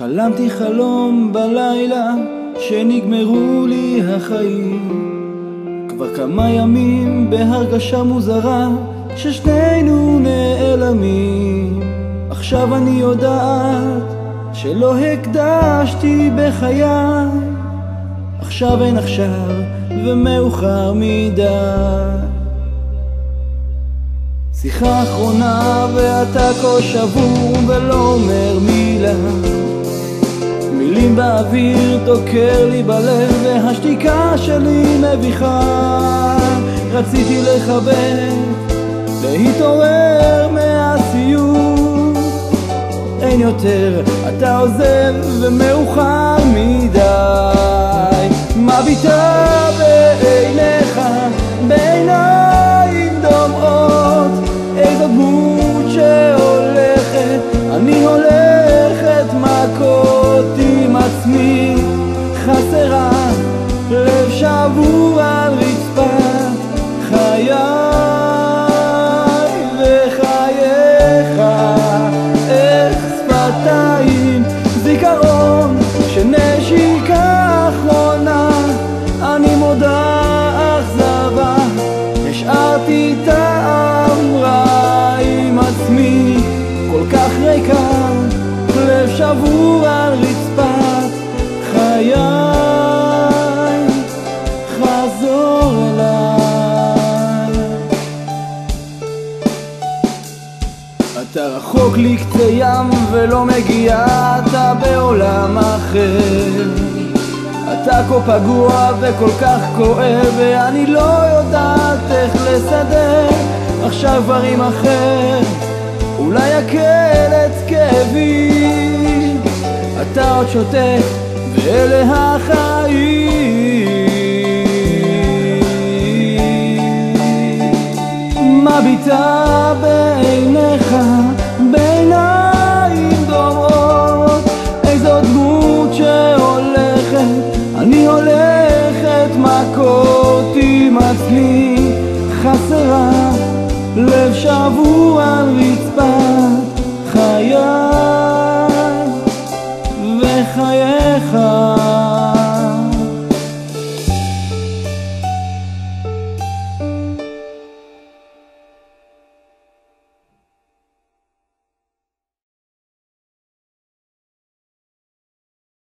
חלמתי חלום בלילה שנגמרו לי החיים, כבר כמה ימים בהרגשה מוזרה ששנינו נעלמים. עכשיו אני יודעת שלא הקדשתי בחיי, עכשיו אין עכשיו ומאוחר מדי. שיחה אחרונה ואתה כה שבור ולא אומר מילה, מילים באוויר תוקר לי בלב והשתיקה שלי מביכה. רציתי לחבק, להתעורר מהסיוט, אין יותר, אתה עוזב ומאוחר מדי. מביטה בעיניך בעיניים דומעות, איזו דמות שהולכת, אני הולכת מכות עם עצמי, חסרה לב שבור על רצפת חיי וחייך. איך שפתיים זיכרון שנשיקה אחרונה, אני מודה אכזבה, השארתי טעם רע עם עצמי, כל כך ריקה, לב שבור על רצפת חיי. חזור אליי. אתה רחוק לי קצה ים ולא מגיע, אתה בעולם אחר, אתה כה פגוע וכל כך כואב ואני לא יודעת איך לסדר עכשיו דברים אחר, אולי יקל את כאבי. אתה עוד שותק ואלה החיים. מביטה